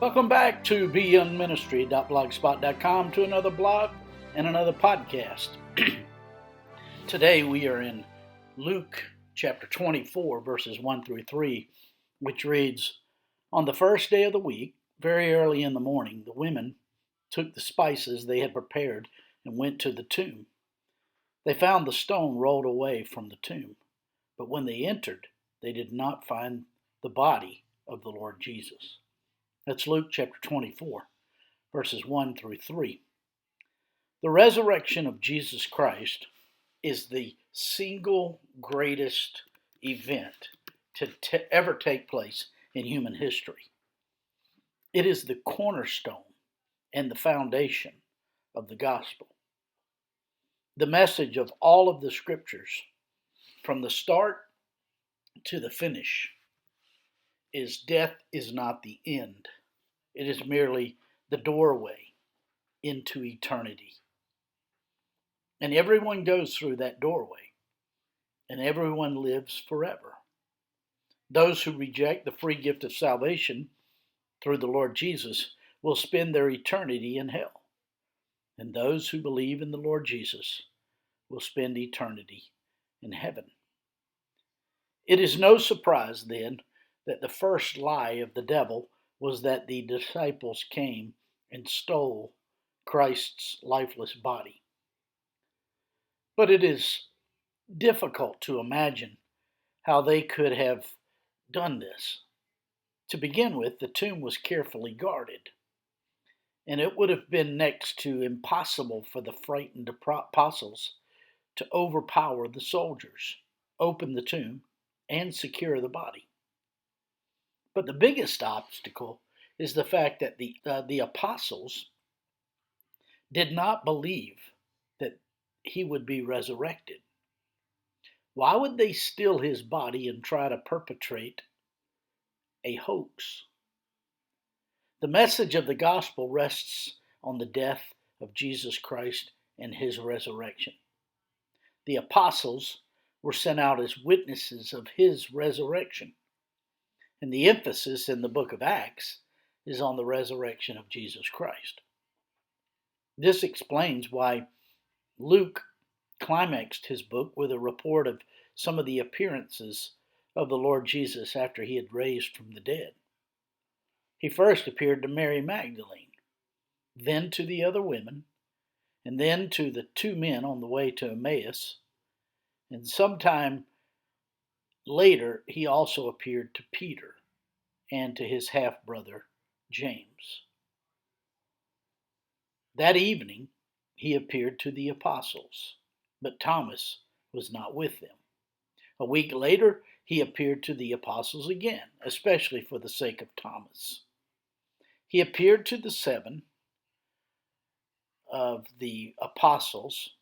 Welcome back to BeYoungMinistry.blogspot.com to another blog and another podcast. Today we are in Luke chapter 24, verses 1 through 3, which reads, "On the first day of the week, very early in the morning, the women took the spices they had prepared and went to the tomb. They found the stone rolled away from the tomb, but when they entered, they did not find the body of the Lord Jesus." That's Luke chapter 24, verses 1 through 3. The resurrection of Jesus Christ is the single greatest event to ever take place in human history. It is the cornerstone and the foundation of the gospel. The message of all of the scriptures, from the start to the finish, is death is not the end. It is merely the doorway into eternity. And everyone goes through that doorway, and everyone lives forever. Those who reject the free gift of salvation through the Lord Jesus will spend their eternity in hell. And those who believe in the Lord Jesus will spend eternity in heaven. It is no surprise, then, that the first lie of the devil was that the disciples came and stole Christ's lifeless body. But it is difficult to imagine how they could have done this. To begin with, the tomb was carefully guarded, and it would have been next to impossible for the frightened apostles to overpower the soldiers, open the tomb, and secure the body. But the biggest obstacle is the fact that the apostles did not believe that he would be resurrected. Why would they steal his body and try to perpetrate a hoax? The message of the gospel rests on the death of Jesus Christ and his resurrection. The apostles were sent out as witnesses of his resurrection, and the emphasis in the book of Acts is on the resurrection of Jesus Christ. This explains why Luke climaxed his book with a report of some of the appearances of the Lord Jesus after he had raised from the dead. He first appeared to Mary Magdalene, then to the other women, and then to the two men on the way to Emmaus, and sometime later he also appeared to Peter and to his half-brother James. That evening he appeared to the apostles, but Thomas was not with them. A week later he appeared to the apostles again, especially for the sake of Thomas. He appeared to the 7 of the apostles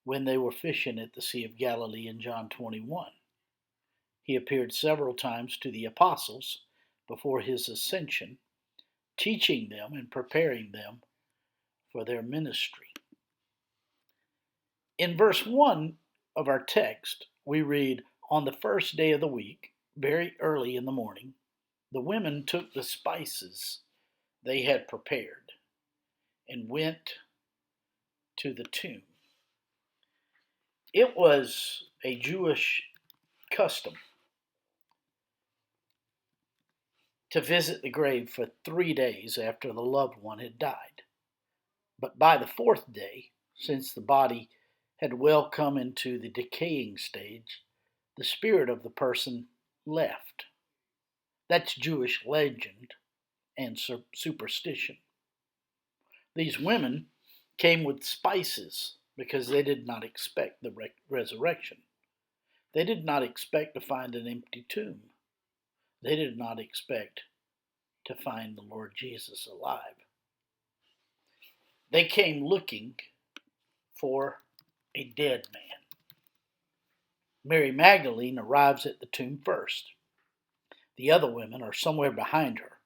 when they were fishing at the Sea of Galilee in John 21. He appeared several times to the apostles before his ascension, teaching them and preparing them for their ministry. In verse 1 of our text, we read, "On the first day of the week, very early in the morning, the women took the spices they had prepared and went to the tomb." It was a Jewish custom to visit the grave for 3 days after the loved one had died. But by the 4th day, since the body had well come into the decaying stage, the spirit of the person left. That's Jewish legend and superstition. These women came with spices because they did not expect the resurrection. They did not expect to find an empty tomb. They did not expect to find the Lord Jesus alive. They came looking for a dead man. Mary Magdalene arrives at the tomb first. The other women are somewhere behind her.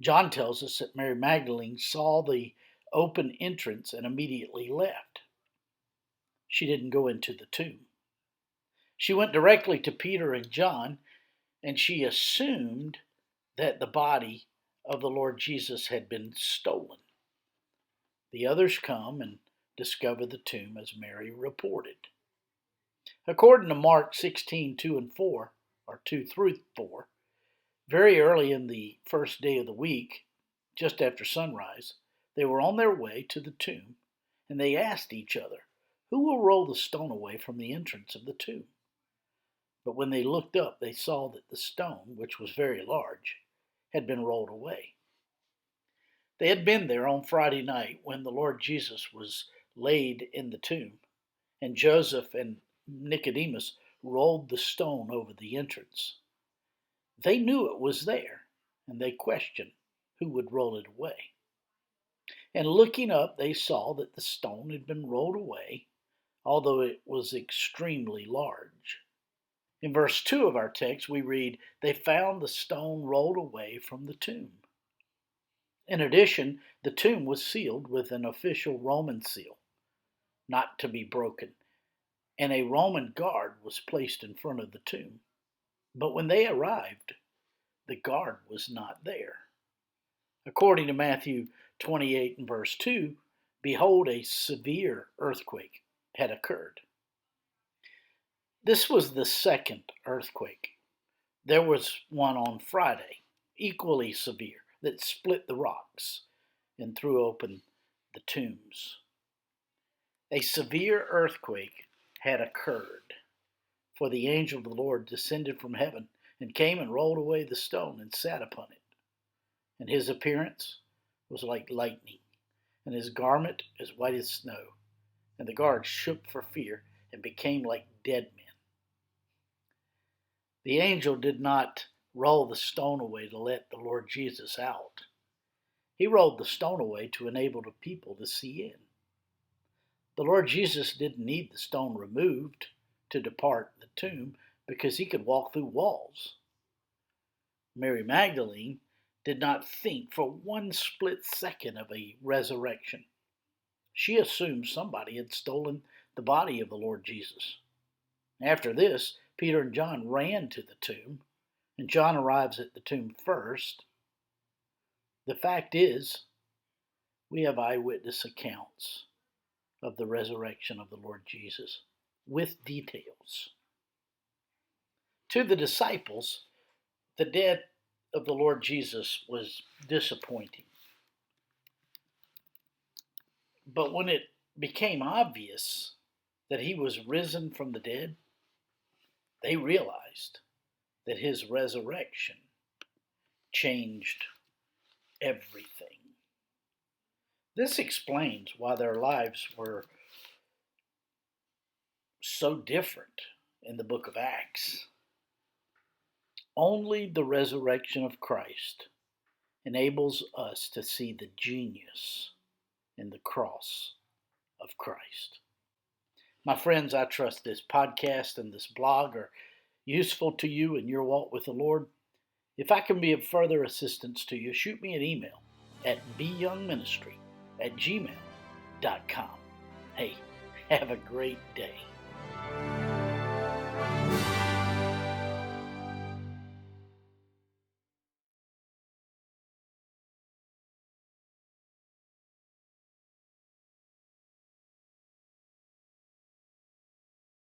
John tells us that Mary Magdalene saw the open entrance and immediately left. She didn't go into the tomb. She went directly to Peter and John, and she assumed that the body of the Lord Jesus had been stolen. The others come and discover the tomb as Mary reported. According to Mark 16:2 and 4, or 2 through 4, very early in the first day of the week, just after sunrise, they were on their way to the tomb, and they asked each other, "Who will roll the stone away from the entrance of the tomb?" But when they looked up, they saw that the stone, which was very large, had been rolled away. They had been there on Friday night when the Lord Jesus was laid in the tomb, and Joseph and Nicodemus rolled the stone over the entrance. They knew it was there, and they questioned who would roll it away. And looking up, they saw that the stone had been rolled away, although it was extremely large. In verse 2 of our text, we read, "They found the stone rolled away from the tomb." In addition, the tomb was sealed with an official Roman seal, not to be broken, and a Roman guard was placed in front of the tomb. But when they arrived, the guard was not there. According to Matthew 28 and verse 2, behold, a severe earthquake had occurred. This was the second earthquake. There was one on Friday, equally severe, that split the rocks and threw open the tombs. A severe earthquake had occurred, for the angel of the Lord descended from heaven and came and rolled away the stone and sat upon it. And his appearance was like lightning, and his garment as white as snow. And the guards shook for fear and became like dead men. The angel did not roll the stone away to let the Lord Jesus out. He rolled the stone away to enable the people to see in. The Lord Jesus didn't need the stone removed to depart the tomb because he could walk through walls. Mary Magdalene did not think for one split second of a resurrection. She assumed somebody had stolen the body of the Lord Jesus. After this, Peter and John ran to the tomb, and John arrives at the tomb first. The fact is, we have eyewitness accounts of the resurrection of the Lord Jesus with details. To the disciples, the death of the Lord Jesus was disappointing. But when it became obvious that he was risen from the dead, they realized that his resurrection changed everything. This explains why their lives were so different in the book of Acts. Only the resurrection of Christ enables us to see the genius in the cross of Christ. My friends, I trust this podcast and this blog are useful to you in your walk with the Lord. If I can be of further assistance to you, shoot me an email at beyoungministry@gmail.com. Hey, have a great day.